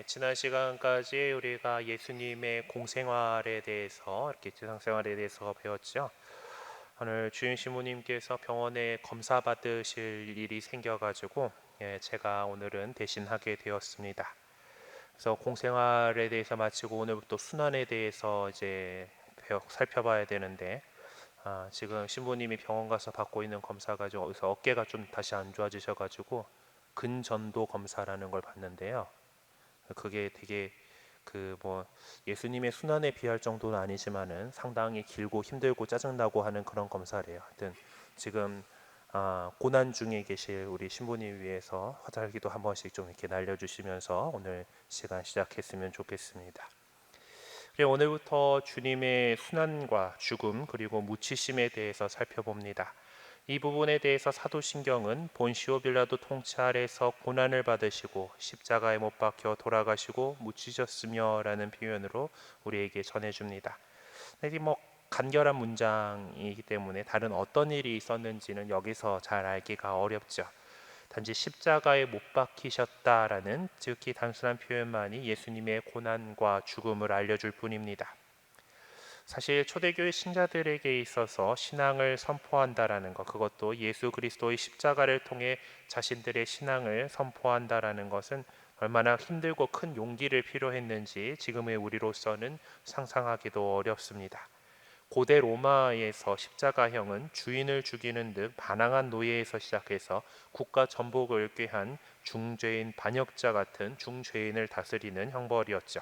지난 시간까지 우리가 예수님의 공생활에 대해서 이렇게 지상생활에 대해서 배웠죠. 오늘 주임 신부님께서 병원에 검사 받으실 일이 생겨가지고 제가 오늘은 대신하게 되었습니다. 그래서 공생활에 대해서 마치고 오늘부터 순환에 대해서 이제 살펴봐야 되는데 지금 신부님이 병원 가서 받고 있는 검사가 어디서 어깨가 좀 다시 안 좋아지셔가지고 근전도 검사라는 걸 받는데요. 그게 되게 그 뭐 예수님의 순환에 비할 정도는 아니지만은 상당히 길고 힘들고 짜증나고 하는 그런 검사래요. 하여튼 지금 고난 중에 계실 우리 신부님 위해서 화살기도 한 번씩 좀 이렇게 날려주시면서 오늘 시간 시작했으면 좋겠습니다. 그리고 오늘부터 주님의 순환과 죽음 그리고 묻히심에 대해서 살펴봅니다. 이 부분에 대해서 사도신경은 본시오 빌라도 통치 아래서 고난을 받으시고 십자가에 못 박혀 돌아가시고 묻히셨으며라는 표현으로 우리에게 전해줍니다. 이 간결한 문장이기 때문에 다른 어떤 일이 있었는지는 여기서 잘 알기가 어렵죠. 단지 십자가에 못 박히셨다라는 즉히 단순한 표현만이 예수님의 고난과 죽음을 알려줄 뿐입니다. 사실 초대교회 신자들에게 있어서 신앙을 선포한다라는 것, 그것도 예수 그리스도의 십자가를 통해 자신들의 신앙을 선포한다라는 것은 얼마나 힘들고 큰 용기를 필요했는지 지금의 우리로서는 상상하기도 어렵습니다. 고대 로마에서 십자가형은 주인을 죽이는 듯 반항한 노예에서 시작해서 국가 전복을 꾀한 중죄인 반역자 같은 중죄인을 다스리는 형벌이었죠.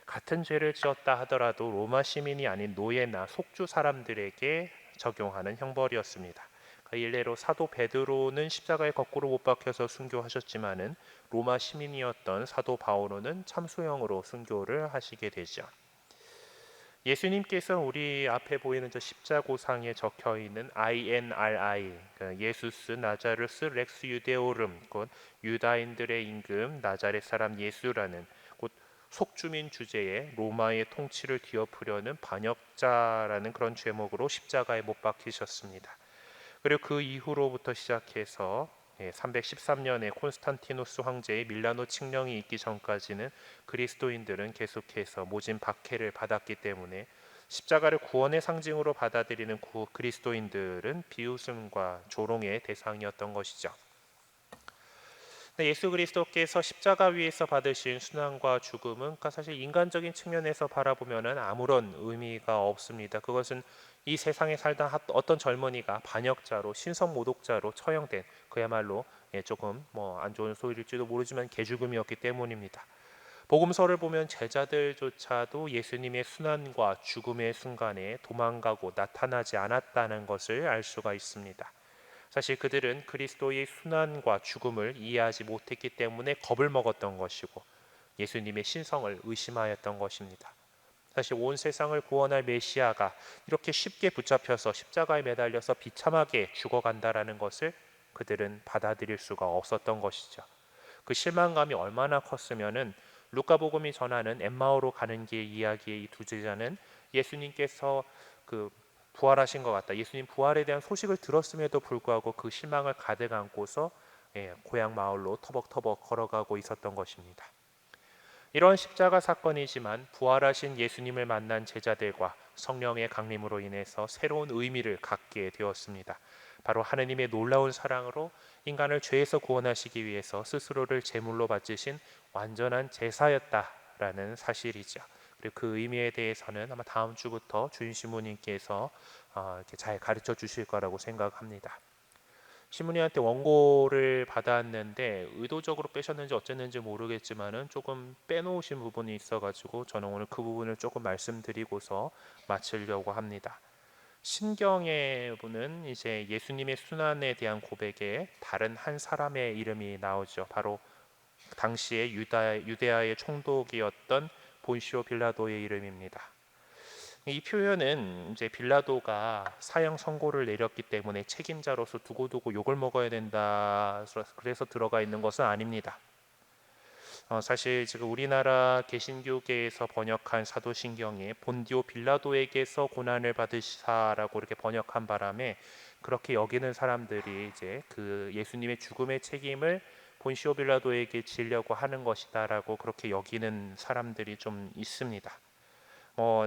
같은 죄를 지었다 하더라도 로마 시민이 아닌 노예나 속주 사람들에게 적용하는 형벌이었습니다. 일례로 사도 베드로는 십자가에 거꾸로 못 박혀서 순교하셨지만은 로마 시민이었던 사도 바오로는 참수형으로 순교를 하시게 되죠. 예수님께서 우리 앞에 보이는 저 십자고상에 적혀 있는 INRI, 예수스 나자르스 렉스 유데오름, 곧 유다인들의 임금 나자렛 사람 예수라는 곧 속주민 주제에 로마의 통치를 뒤엎으려는 반역자라는 그런 죄목으로 십자가에 못 박히셨습니다. 그리고 그 이후로부터 시작해서 313년에 콘스탄티누스 황제의 밀라노 칙령이 있기 전까지는 그리스도인들은 계속해서 모진 박해를 받았기 때문에 십자가를 구원의 상징으로 받아들이는 그리스도인들은 비웃음과 조롱의 대상이었던 것이죠. 예수 그리스도께서 십자가 위에서 받으신 순환과 죽음은 사실 인간적인 측면에서 바라보면 아무런 의미가 없습니다. 그것은 이 세상에 살던 어떤 젊은이가 반역자로 신성모독자로 처형된 그야말로 조금 안 좋은 소리일지도 모르지만 개죽음이었기 때문입니다. 복음서를 보면 제자들조차도 예수님의 순환과 죽음의 순간에 도망가고 나타나지 않았다는 것을 알 수가 있습니다. 사실 그들은 그리스도의 순환과 죽음을 이해하지 못했기 때문에 겁을 먹었던 것이고 예수님의 신성을 의심하였던 것입니다. 사실 온 세상을 구원할 메시아가 이렇게 쉽게 붙잡혀서 십자가에 매달려서 비참하게 죽어간다라는 것을 그들은 받아들일 수가 없었던 것이죠. 그 실망감이 얼마나 컸으면은 루카복음이 전하는 엠마오로 가는 길 이야기의 이 두 제자는 예수님께서 그 부활하신 것 같다. 예수님 부활에 대한 소식을 들었음에도 불구하고 그 실망을 가득 안고서 고향 마을로 터벅터벅 걸어가고 있었던 것입니다. 이런 십자가 사건이지만 부활하신 예수님을 만난 제자들과 성령의 강림으로 인해서 새로운 의미를 갖게 되었습니다. 바로 하느님의 놀라운 사랑으로 인간을 죄에서 구원하시기 위해서 스스로를 제물로 바치신 완전한 제사였다라는 사실이죠. 그리고 그 의미에 대해서는 아마 다음 주부터 주인 신부님께서 이렇게 잘 가르쳐 주실 거라고 생각합니다. 신부님한테 원고를 받았는데 의도적으로 빼셨는지 어쨌는지 모르겠지만은 조금 빼놓으신 부분이 있어가지고 저는 오늘 그 부분을 조금 말씀드리고서 마치려고 합니다. 신경에 보는 이제 예수님의 순환에 대한 고백에 다른 한 사람의 이름이 나오죠. 바로 당시에 유대아의 총독이었던 본시오 빌라도의 이름입니다. 이 표현은 이제 빌라도가 사형 선고를 내렸기 때문에 책임자로서 두고두고 욕을 먹어야 된다. 그래서 들어가 있는 것은 아닙니다. 사실 지금 우리나라 개신교계에서 번역한 사도신경에 본디오 빌라도에게서 고난을 받으시사라고 이렇게 번역한 바람에 그렇게 여기는 사람들이 이제 그 예수님의 죽음의 책임을 본시오 빌라도에게 지려고 하는 것이다라고 그렇게 여기는 사람들이 좀 있습니다.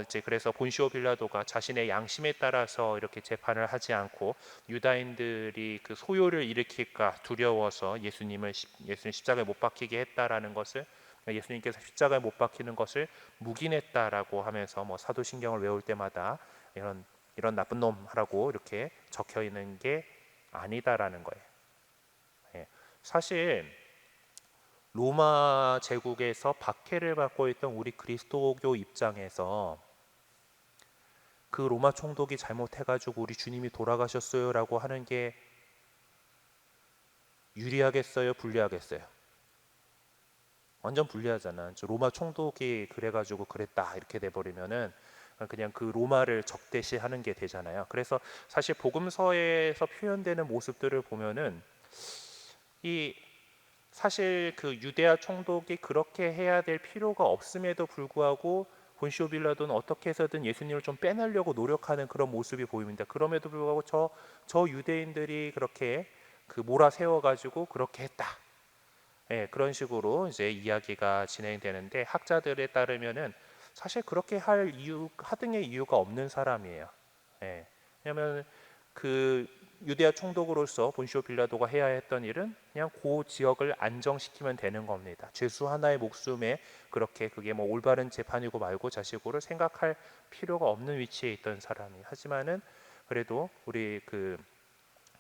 이제 그래서 본시오 빌라도가 자신의 양심에 따라서 이렇게 재판을 하지 않고 유다인들이 그 소요를 일으킬까 두려워서 예수님 십자가에 못 박히게 했다라는 것을, 예수님께서 십자가에 못 박히는 것을 묵인했다라고 하면서 사도신경을 외울 때마다 이런 나쁜 놈 하라고 이렇게 적혀 있는 게 아니다라는 거예요. 예. 사실 로마 제국에서 박해를 받고 있던 우리 그리스도교 입장에서 그 로마 총독이 잘못해가지고 우리 주님이 돌아가셨어요라고 하는 게 유리하겠어요, 불리하겠어요? 완전 불리하잖아. 로마 총독이 그래가지고 그랬다 이렇게 돼버리면은 그냥 그 로마를 적대시하는 게 되잖아요. 그래서 사실 복음서에서 표현되는 모습들을 보면은 이 사실 그 유대아 총독이 그렇게 해야 될 필요가 없음에도 불구하고 본시오 빌라도는 어떻게 해서든 예수님을 좀 빼내려고 노력하는 그런 모습이 보입니다. 그럼에도 불구하고 저 유대인들이 그렇게 그 몰아세워 가지고 그렇게 했다. 예, 그런 식으로 이제 이야기가 진행되는데 학자들에 따르면은 사실 그렇게 할 이유 하등의 이유가 없는 사람이에요. 예. 왜냐하면 그 유대아 총독으로서 본시오 빌라도가 해야 했던 일은 그냥 그 지역을 안정시키면 되는 겁니다. 죄수 하나의 목숨에 그렇게 그게 올바른 재판이고 말고 자식으로 생각할 필요가 없는 위치에 있던 사람이. 하지만은 그래도 우리 그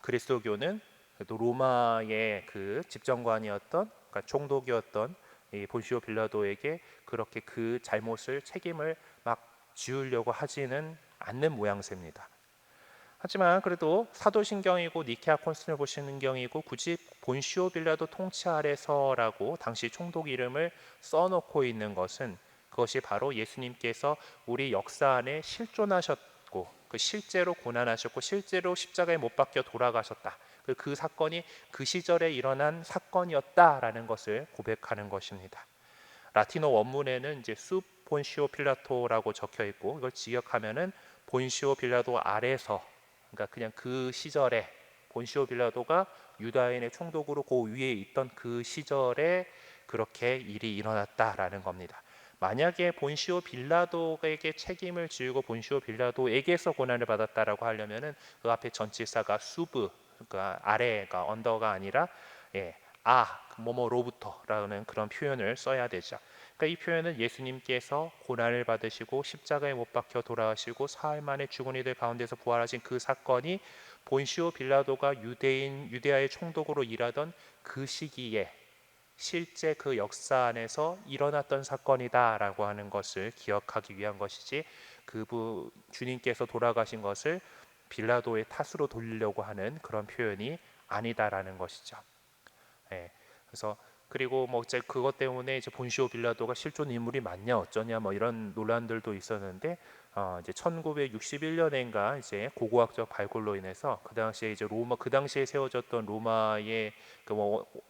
그리스도교는 또 로마의 그 집정관이었던, 그러니까 총독이었던 이 본시오 빌라도에게 그렇게 그 잘못을 책임을 막 지우려고 하지는 않는 모양새입니다. 하지만 그래도 사도신경이고 니케아 콘스탄티노플 신경이고 굳이 본시오 빌라도 통치 아래서라고 당시 총독 이름을 써놓고 있는 것은 그것이 바로 예수님께서 우리 역사 안에 실존하셨고 그 실제로 고난하셨고 실제로 십자가에 못 박혀 돌아가셨다. 그 사건이 그 시절에 일어난 사건이었다라는 것을 고백하는 것입니다. 라틴어 원문에는 이제 수 본시오 필라토라고 적혀 있고 이걸 직역하면은 본시오 빌라도 아래서, 그러니까 그냥 그 시절에 본시오 빌라도가 유다인의 총독으로 그 위에 있던 그 시절에 그렇게 일이 일어났다라는 겁니다. 만약에 본시오 빌라도에게 책임을 지우고 본시오 빌라도에게서 고난을 받았다라고 하려면은 그 앞에 전치사가 수브, 그러니까 아래가 언더가 아니라 뭐뭐로부터라는 그런 표현을 써야 되죠. 그러니까 이 표현은 예수님께서 고난을 받으시고 십자가에 못 박혀 돌아가시고 사흘 만에 죽은 이들 가운데서 부활하신 그 사건이 본시오 빌라도가 유대아의 총독으로 일하던 그 시기에 실제 그 역사 안에서 일어났던 사건이다라고 하는 것을 기억하기 위한 것이지, 주님께서 돌아가신 것을 빌라도의 탓으로 돌리려고 하는 그런 표현이 아니다라는 것이죠. 예. 그래서 그리고 이제 그것 때문에 이제 본시오 빌라도가 실존 인물이 맞냐 어쩌냐 이런 논란들도 있었는데 이제 1961년인가 이제 고고학적 발굴로 인해서 그 당시에 이제 그 당시에 세워졌던 로마의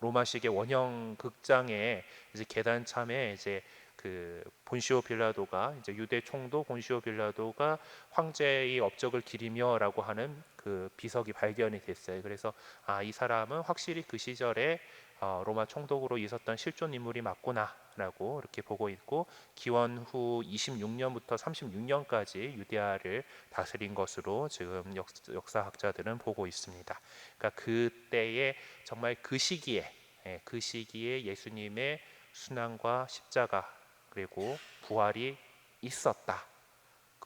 로마식의 원형 극장에 이제 계단참에 이제 그 본시오 빌라도가 이제 유대 총독 본시오 빌라도가 황제의 업적을 기리며라고 하는 그 비석이 발견이 됐어요. 그래서 이 사람은 확실히 그 시절에 로마 총독으로 있었던 실존 인물이 맞구나라고 이렇게 보고 있고, 기원 후 26년부터 36년까지 유대아를 다스린 것으로 지금 역사학자들은 보고 있습니다. 그러니까 그때에 정말 그 시기에 예수님의 순환과 십자가 그리고 부활이 있었다.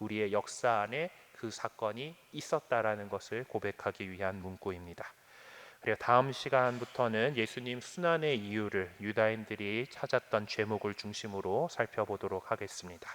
우리의 역사 안에 그 사건이 있었다라는 것을 고백하기 위한 문구입니다. 그리고 다음 시간부터는 예수님 순환의 이유를 유다인들이 찾았던 죄목을 중심으로 살펴보도록 하겠습니다.